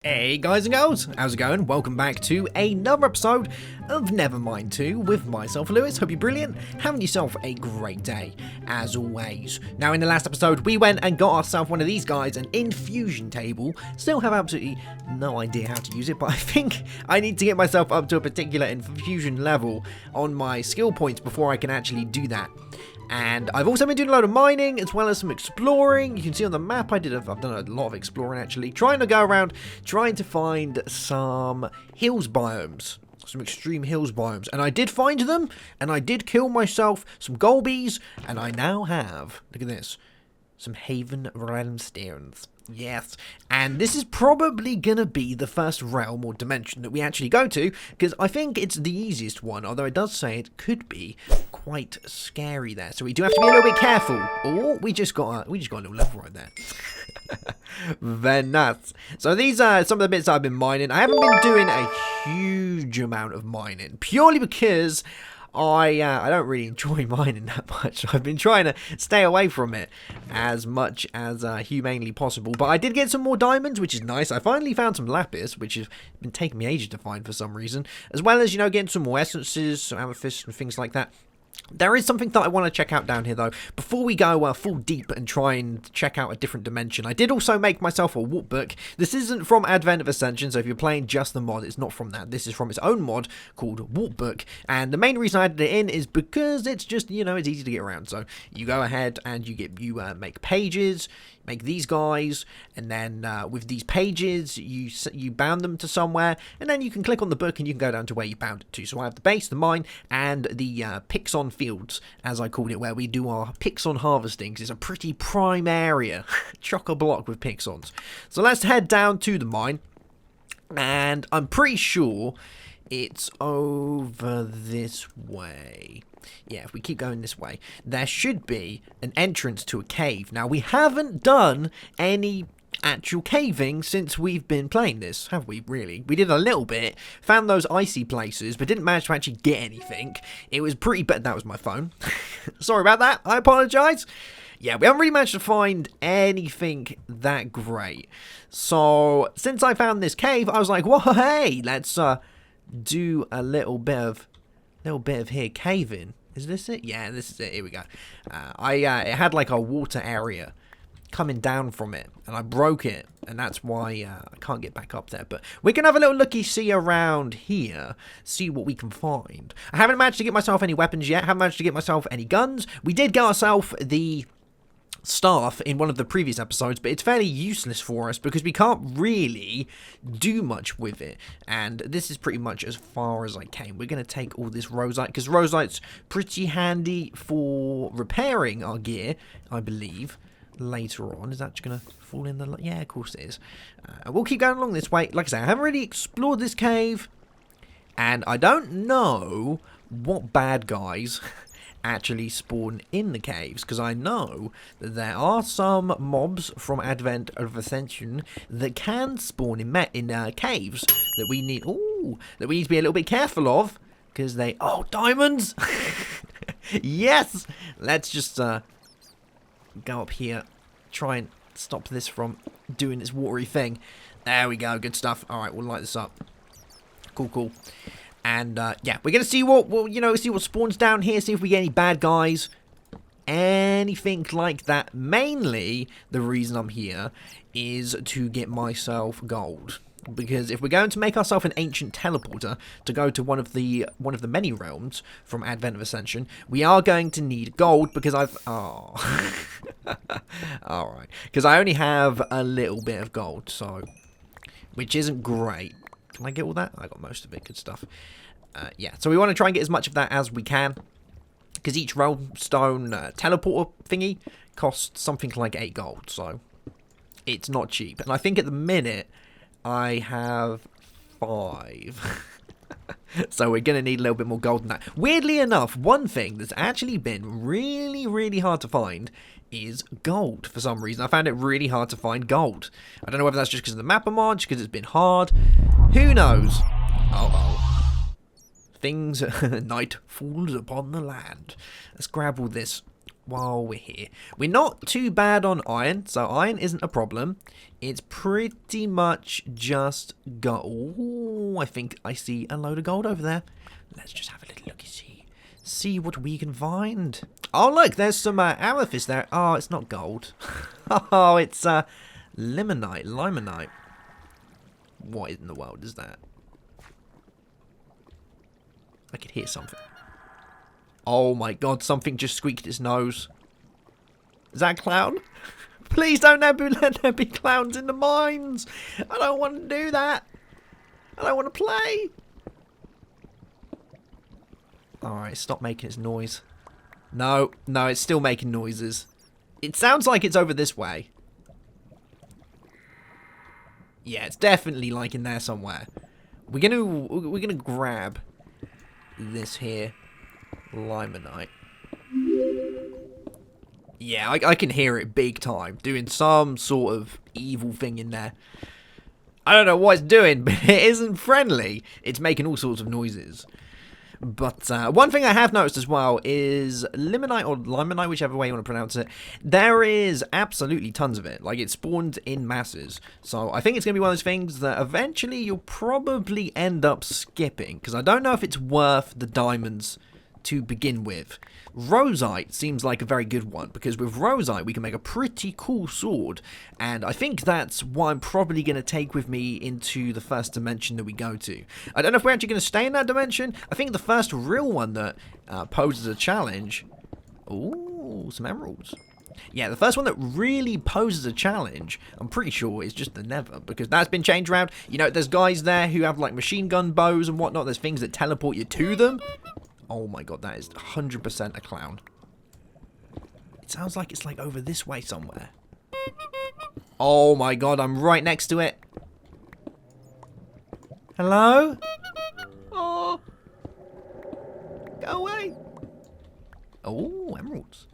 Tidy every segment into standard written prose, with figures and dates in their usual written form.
Hey guys and girls, how's it going? Welcome back to another episode of Nevermine 2 with myself, Lewis. Hope you're brilliant, having yourself a great day, as always. Now in the last episode, we went and got ourselves one of these guys, an infusion table. Still have absolutely no idea how to use it, but I think I need to get myself up to a particular infusion level on my skill points before I can actually do that. And I've also been doing a load of mining as well as some exploring. You can see on the map I've done a lot of exploring actually, trying to go around, trying to find some hills biomes, some extreme hills biomes. And I did find them, and I did kill myself some golbies, and I now have, look at this, some Haven Realm Stones. Yes, and this is probably gonna be the first realm or dimension that we actually go to, because I think it's the easiest one, although it does say it could be quite scary there, so we do have to be a little bit careful. Oh, we just got a little level right there. Very nuts. So these are some of the bits I've been mining. I haven't been doing a huge amount of mining, purely because I don't really enjoy mining that much. I've been trying to stay away from it as much as humanely possible. But I did get some more diamonds, which is nice. I finally found some lapis, which has been taking me ages to find for some reason. As well as, you know, getting some more essences, some amethysts and things like that. There is something that I want to check out down here, though. Before we go full deep and try and check out a different dimension, I did also make myself a warp book. This isn't from Advent of Ascension, so if you're playing just the mod, it's not from that. This is from its own mod called Warp Book. And the main reason I added it in is because it's just, you know, it's easy to get around. So you go ahead and you make pages, make these guys, and then with these pages, you bound them to somewhere, and then you can click on the book and you can go down to where you bound it to. So I have the base, the mine, and the Pixon fields, as I called it, where we do our Pixon harvesting, because it's a pretty prime area, chock-a-block with Pixons. So let's head down to the mine, and I'm pretty sure it's over this way. Yeah, if we keep going this way, there should be an entrance to a cave. Now, we haven't done any actual caving since we've been playing this, have we, really? We did a little bit, found those icy places, but didn't manage to actually get anything. It was pretty bad. That was my phone. Sorry about that. I apologise. Yeah, we haven't really managed to find anything that great. So, since I found this cave, I was like, well, hey, let's do a little bit of here caving. Is this it? Yeah, this is it. Here we go. It had like a water area coming down from it, and I broke it, and that's why I can't get back up there. But we can have a little looky-see around here, see what we can find. I haven't managed to get myself any weapons yet. Haven't managed to get myself any guns. We did get ourselves the staff in one of the previous episodes, but it's fairly useless for us because we can't really do much with it, and this is pretty much as far as I came. We're going to take all this rosite, because rosite's pretty handy for repairing our gear, I believe, later on. Is that just going to fall in the... Yeah, of course it is. We'll keep going along this way. Like I say, I haven't really explored this cave, and I don't know what bad guys actually spawn in the caves, because I know that there are some mobs from Advent of Ascension that can spawn in caves that we need to be a little bit careful of, because they... Oh, diamonds! Yes! Let's just go up here, try and stop this from doing its watery thing. There we go, good stuff. Alright, we'll light this up. Cool. And, yeah, we're going to see see what spawns down here, see if we get any bad guys, anything like that. Mainly, the reason I'm here is to get myself gold. Because if we're going to make ourselves an ancient teleporter to go to one of the many realms from Advent of Ascension, we are going to need gold, because alright. Because I only have a little bit of gold, so, which isn't great. Can I get all that? I got most of it. Good stuff. Yeah, so we want to try and get as much of that as we can, because each realm stone teleporter thingy costs something like 8 gold, so it's not cheap. And I think at the minute I have 5. So we're going to need a little bit more gold than that. Weirdly enough, one thing that's actually been really, really hard to find is gold for some reason. I found it really hard to find gold. I don't know whether that's just because of the mapper mod, because it's been hard. Who knows? Things, night falls upon the land. Let's grab all this while we're here. We're not too bad on iron, so iron isn't a problem. It's pretty much just gold. Ooh, I think I see a load of gold over there. Let's just have a little look-see. See what we can find. Oh, look, there's some amethyst there. Oh, it's not gold. Oh, it's limonite. What in the world is that? I could hear something. Oh my god, something just squeaked its nose. Is that a clown? Please don't let there be clowns in the mines. I don't want to do that. I don't want to play. Alright, stop making its noise. No, it's still making noises. It sounds like it's over this way. Yeah, it's definitely like in there somewhere. We're gonna grab this here limonite. Yeah, I can hear it big time, doing some sort of evil thing in there. I don't know what it's doing, but it isn't friendly. It's making all sorts of noises. But one thing I have noticed as well is limonite or limonite, whichever way you want to pronounce it, there is absolutely tons of it. Like, it spawned in masses. So I think it's going to be one of those things that eventually you'll probably end up skipping, because I don't know if it's worth the diamonds to begin with. Roseite seems like a very good one, because with Roseite we can make a pretty cool sword, and I think that's what I'm probably going to take with me into the first dimension that we go to. I don't know if we're actually going to stay in that dimension. I think the first real one that poses a challenge... Ooh, some emeralds. Yeah, the first one that really poses a challenge, I'm pretty sure, is just the Nether, because that's been changed around. You know, there's guys there who have, like, machine gun bows and whatnot. There's things that teleport you to them. Oh my god, that is 100% a clown. It sounds like it's like over this way somewhere. Oh my god, I'm right next to it. Hello? Oh. Go away. Oh, emeralds.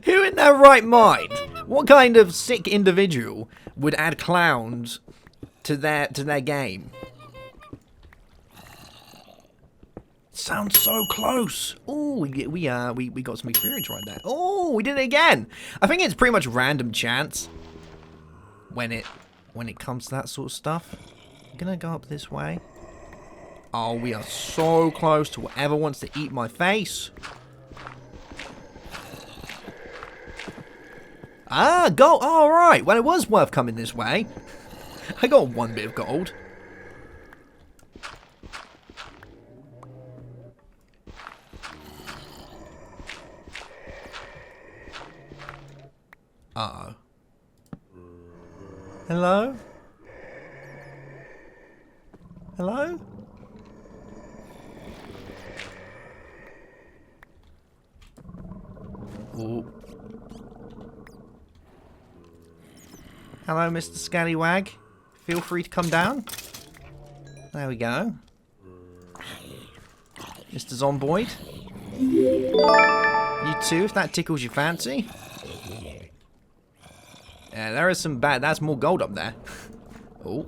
Who in their right mind? What kind of sick individual would add clowns to their game? Sounds so close. Oh, we got some experience right there. Oh, we did it again. I think it's pretty much random chance when it comes to that sort of stuff. I'm gonna go up this way. Oh, we are so close to whatever wants to eat my face. Ah, gold. All right. Well, it was worth coming this way. I got one bit of gold. Uh-oh. Hello? Hello? Ooh. Hello, Mr. Scallywag. Feel free to come down. There we go. Mr. Zomboid. You too, if that tickles your fancy. Yeah, there is some bad... That's more gold up there. Oh.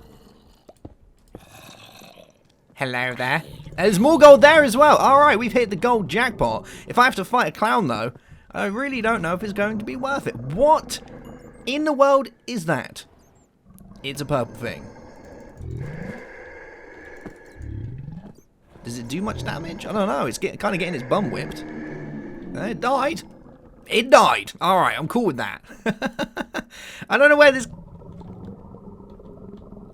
Hello there. There's more gold there as well. Alright, we've hit the gold jackpot. If I have to fight a clown, though, I really don't know if it's going to be worth it. What in the world is that? It's a purple thing. Does it do much damage? I don't know. It's kind of getting its bum whipped. It died. It died. Alright, I'm cool with that. I don't know where this...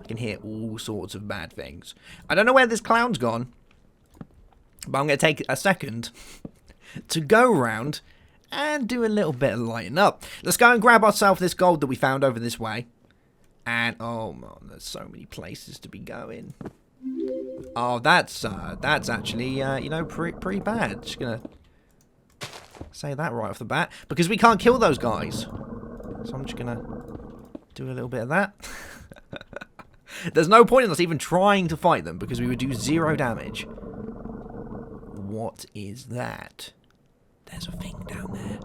I can hear all sorts of bad things. I don't know where this clown's gone. But I'm going to take a second to go around and do a little bit of lighting up. Let's go and grab ourselves this gold that we found over this way. And, oh man, there's so many places to be going. Oh, that's actually, you know, pretty bad. Just gonna say that right off the bat. Because we can't kill those guys. So I'm just gonna do a little bit of that. There's no point in us even trying to fight them, because we would do 0 damage. What is that? There's a thing down there.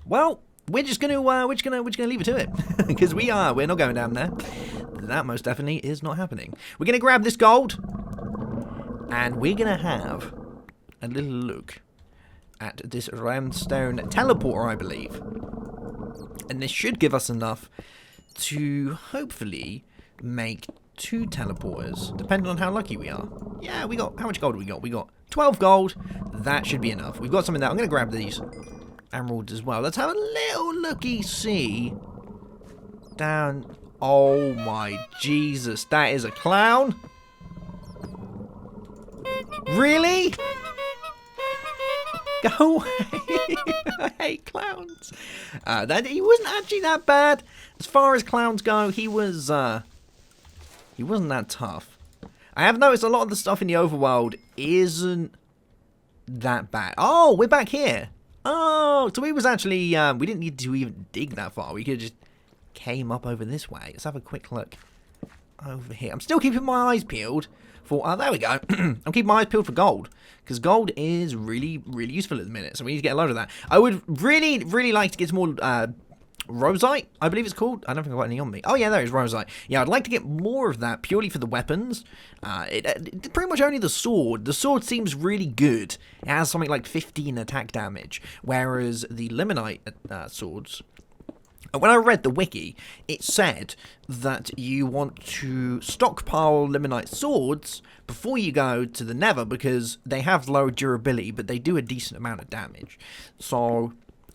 Well, we're just gonna leave it to it, because we're not going down there. that most definitely is not happening. We're going to grab this gold, and we're going to have a little look at this ramstone teleporter, I believe. And this should give us enough to hopefully make 2 teleporters, depending on how lucky we are. Yeah, we got, how much gold have we got? We got 12 gold. That should be enough. We've got something there. I'm going to grab these emeralds as well. Let's have a little looky-see down. Oh my Jesus, that is a clown? Really? Go away. I hate clowns. He wasn't actually that bad. As far as clowns go, he wasn't that tough. I have noticed a lot of the stuff in the overworld isn't that bad. Oh, we're back here. Oh, so we was actually, we didn't need to even dig that far. We could just came up over this way. Let's have a quick look over here. I'm still keeping my eyes peeled for, there we go. I'm keeping my eyes peeled for gold, because gold is really, really useful at the minute, so we need to get a load of that. I would really, really like to get some more, Rosite, I believe it's called. I don't think I've got any on me. Oh yeah, there is Rosite. Yeah, I'd like to get more of that purely for the weapons. Pretty much only the sword. The sword seems really good. It has something like 15 attack damage, whereas the Limonite swords, when I read the wiki, it said that you want to stockpile Limonite swords before you go to the Nether, because they have low durability, but they do a decent amount of damage. So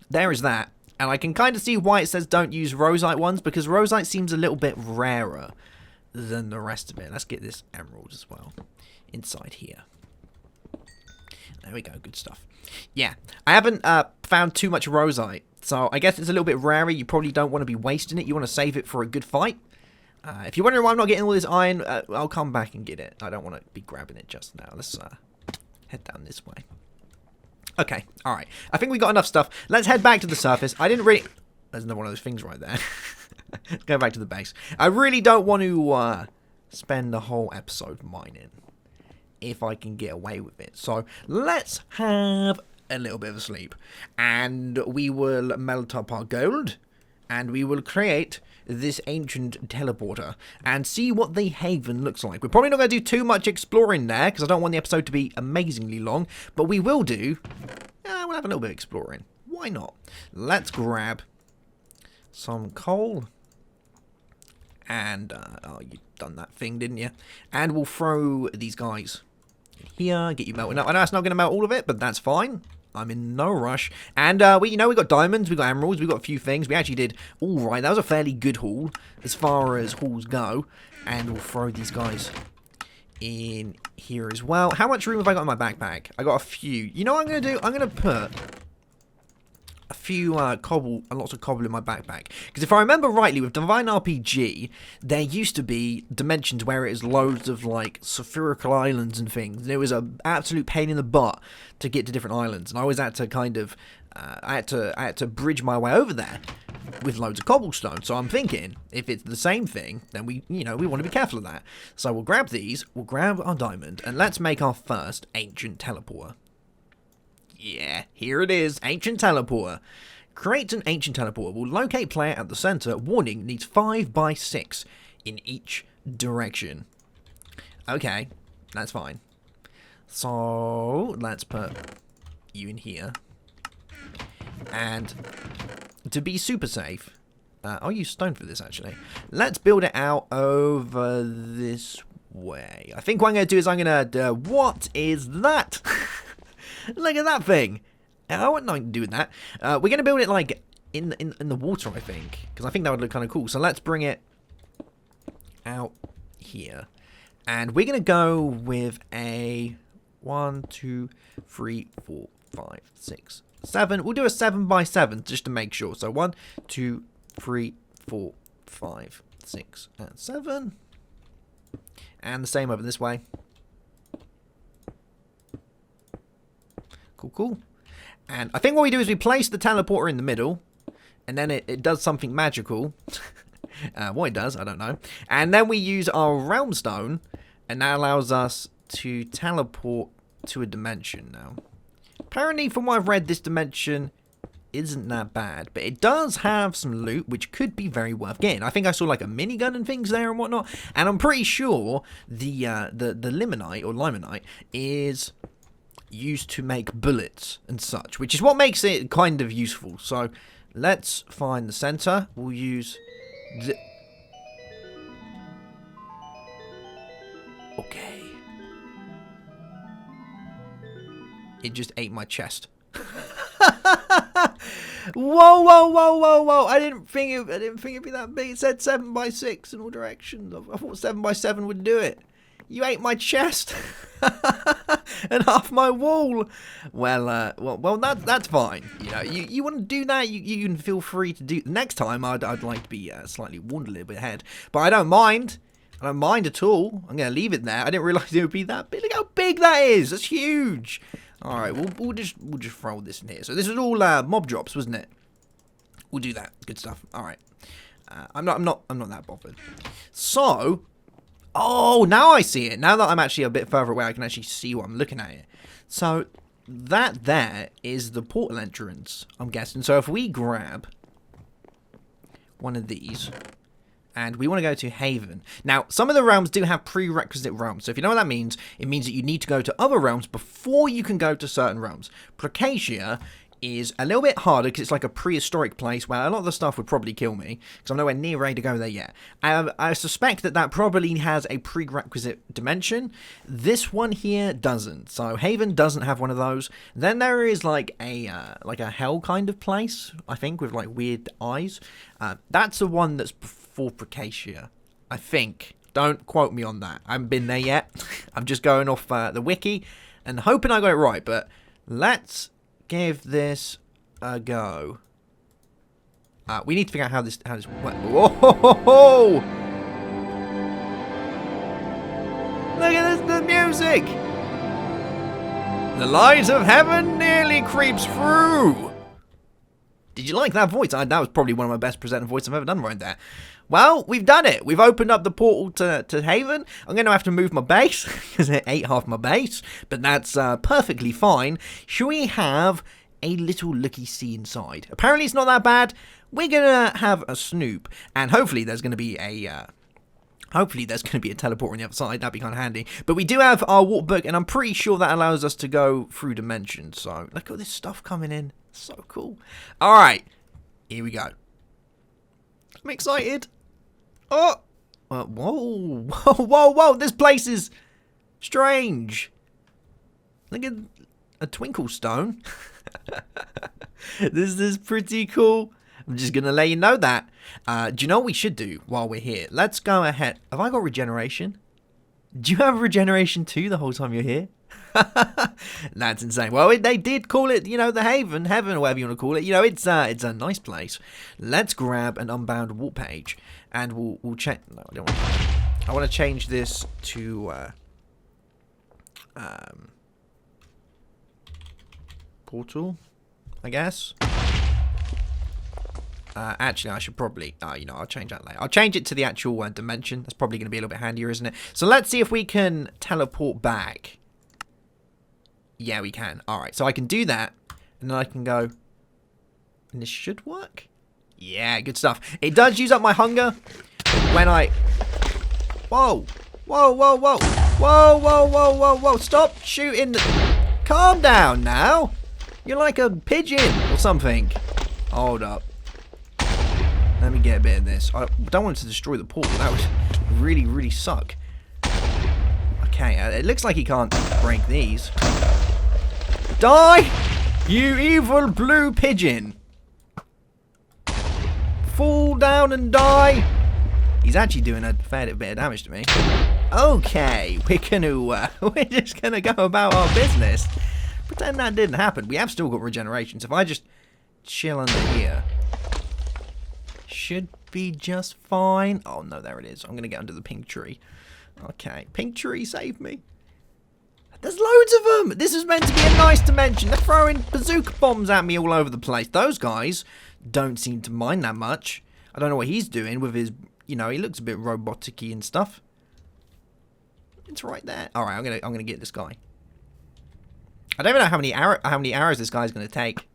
there is that. And I can kind of see why it says don't use Rosite ones, because Rosite seems a little bit rarer than the rest of it. Let's get this emerald as well inside here. There we go, good stuff. Yeah, I haven't found too much Rosite, so I guess it's a little bit rarer. You probably don't want to be wasting it. You want to save it for a good fight. If you're wondering why I'm not getting all this iron, I'll come back and get it. I don't want to be grabbing it just now. Let's head down this way. Okay, alright. I think we got enough stuff. Let's head back to the surface. I didn't really... There's another one of those things right there. Go back to the base. I really don't want to spend the whole episode mining, if I can get away with it. So, let's have a little bit of a sleep. And we will melt up our gold. And we will create this ancient teleporter and see what the haven looks like. We're probably not going to do too much exploring there, because I don't want the episode to be amazingly long, but we will do, we'll have a little bit of exploring. Why not? Let's grab some coal, and, oh, you've done that thing, didn't you? And we'll throw these guys in here, get you melting up. I know it's not going to melt all of it, but that's fine. I'm in no rush. And, we got diamonds, we got emeralds, we got a few things. We actually did all right. That was a fairly good haul, as far as hauls go. And we'll throw these guys in here as well. How much room have I got in my backpack? I got a few. You know what I'm going to do? I'm going to put a few lots of cobble in my backpack. Because if I remember rightly, with DivineRPG, there used to be dimensions where it is loads of, like, spherical islands and things. And it was an absolute pain in the butt to get to different islands. And I always had to kind of, I had to bridge my way over there with loads of cobblestone. So I'm thinking, if it's the same thing, then we want to be careful of that. So we'll grab these, we'll grab our diamond, and let's make our first ancient teleporter. Yeah, here it is, ancient teleporter. Create an ancient teleporter. Will locate player at the center. Warning, needs 5 by 6 in each direction. Okay, that's fine. So, let's put you in here. And to be super safe, I'll use stone for this actually. Let's build it out over this way. I think what I'm going to do is I'm going to, what is that? Look at that thing. I want nothing to do with that. We're going to build it like in the water, I think, because I think that would look kind of cool. So let's bring it out here. And we're going to go with a 1, 2, 3, 4, 5, 6, 7. We'll do a 7 by 7 just to make sure. So 1, 2, 3, 4, 5, 6, and 7. And the same over this way. Cool, cool. And I think what we do is we place the teleporter in the middle, and then it does something magical. What it does, I don't know. And then we use our realm stone, and that allows us to teleport to a dimension now. Apparently, from what I've read, this dimension isn't that bad, but it does have some loot which could be very worth getting. I think I saw like a minigun and things there and whatnot, and I'm pretty sure the limonite or limonite is used to make bullets and such, which is what makes it kind of useful. So let's find the center. We'll use the... Okay. It just ate my chest. Whoa, whoa, whoa, whoa, whoa! I didn't think it'd be that big. It said 7x6 in all directions. I thought 7x7 would do it. You ate my chest and half my wall. Well, that's fine. You know, you want to do that, you can feel free to do. Next time, I'd like to be slightly warned a little bit ahead, but I don't mind. I don't mind at all. I'm gonna leave it there. I didn't realise it would be that big. Look how big that is. That's huge. All right, we'll just throw this in here. So this was all mob drops, wasn't it? We'll do that. Good stuff. All right. I'm not that bothered. So, oh, now I see it. Now that I'm actually a bit further away, I can actually see what I'm looking at here. So that there is the portal entrance, I'm guessing. So if we grab one of these, and we want to go to Haven. Now, some of the realms do have prerequisite realms. So if you know what that means, it means that you need to go to other realms before you can go to certain realms. Procacia is a little bit harder because it's like a prehistoric place where a lot of the stuff would probably kill me because I'm nowhere near ready to go there yet. I suspect that probably has a prerequisite dimension. This one here doesn't. So Haven doesn't have one of those. Then there is like a hell kind of place, I think, with like weird eyes. That's the one that's before Procacia, I think. Don't quote me on that. I haven't been there yet. I'm just going off the wiki and hoping I got it right. But let's give this a go. We need to figure out how this works. Whoa! Look at this, the music! The light of heaven nearly creeps through. Did you like that voice? That was probably one of my best presented voices I've ever done right there. Well, we've done it. We've opened up the portal to Haven. I'm going to have to move my base because it ate half my base, but that's perfectly fine. Should we have a little looky-see inside? Apparently it's not that bad. We're going to have a snoop, and hopefully there's going to be a... teleport on the other side. That'd be kind of handy. But we do have our water book, and I'm pretty sure that allows us to go through dimensions. So, look at all this stuff coming in. So cool. Alright. Here we go. I'm excited. Oh! Whoa. Whoa, whoa, whoa. This place is strange. Look at a twinkle stone. This is pretty cool. I'm just going to let you know that. Do you know what we should do while we're here? Let's go ahead. Have I got regeneration? Do you have regeneration too the whole time you're here? That's insane. Well, they did call it, you know, the heaven, or whatever you want to call it. You know, it's a nice place. Let's grab an unbound warp page, and we'll check. No, I don't want to. I want to change this to portal, I guess. Actually, I should probably, I'll change that later. I'll change it to the actual dimension. That's probably going to be a little bit handier, isn't it? So let's see if we can teleport back. Yeah, we can. All right, so I can do that, and then I can go, and this should work. Yeah, good stuff. It does use up my hunger when I... Whoa. Whoa, whoa, whoa. Whoa, whoa, whoa, whoa, whoa. Stop shooting. Calm down now. You're like a pigeon or something. Hold up. Let me get a bit of this. I don't want it to destroy the portal. That would really, really suck. Okay, it looks like he can't break these. Die! You evil blue pigeon! Fall down and die! He's actually doing a fair bit of damage to me. Okay, we're just gonna go about our business. Pretend that didn't happen. We have still got regeneration, so if I just chill under here, should be just fine. Oh no, there it is. I'm gonna get under the pink tree. Okay, pink tree, save me. There's loads of them. This is meant to be a nice dimension. They're throwing bazooka bombs at me all over the place. Those guys don't seem to mind that much. I don't know what he's doing with his, you know, he looks a bit robotic-y and stuff. It's right there. All right, I'm gonna get this guy. I don't even know how many arrows this guy's gonna take,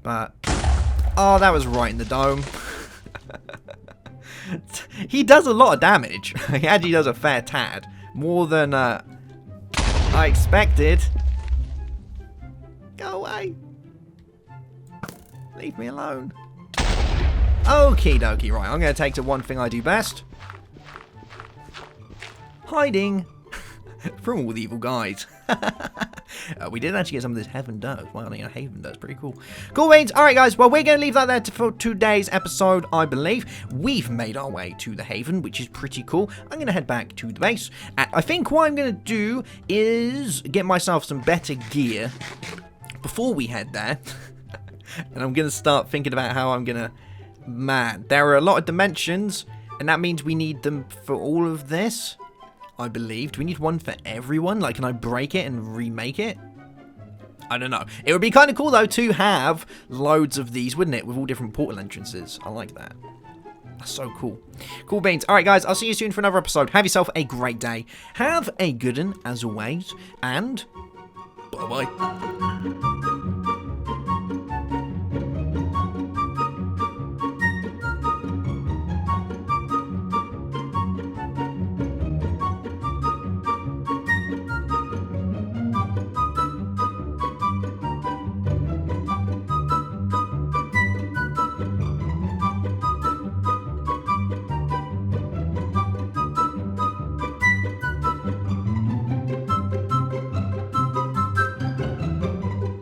but Oh, that was right in the dome. He does a lot of damage. He actually does a fair tad. More than I expected. Go away. Leave me alone. Okie dokie, right. I'm going to take to one thing I do best. Hiding from all the evil guys. We did actually get some of this Heaven Dirt. Wow, Haven Dirt's pretty cool. Cool beans. Alright guys, well we're going to leave that there for today's episode, I believe. We've made our way to the Haven, which is pretty cool. I'm going to head back to the base. And I think what I'm going to do is get myself some better gear before we head there. And I'm going to start thinking about how I'm going to... Man, there are a lot of dimensions, and that means we need them for all of this, I believe. Do we need one for everyone? Like, can I break it and remake it? I don't know. It would be kind of cool, though, to have loads of these, wouldn't it? With all different portal entrances. I like that. That's so cool. Cool beans. All right, guys, I'll see you soon for another episode. Have yourself a great day. Have a good one, as always, and bye-bye.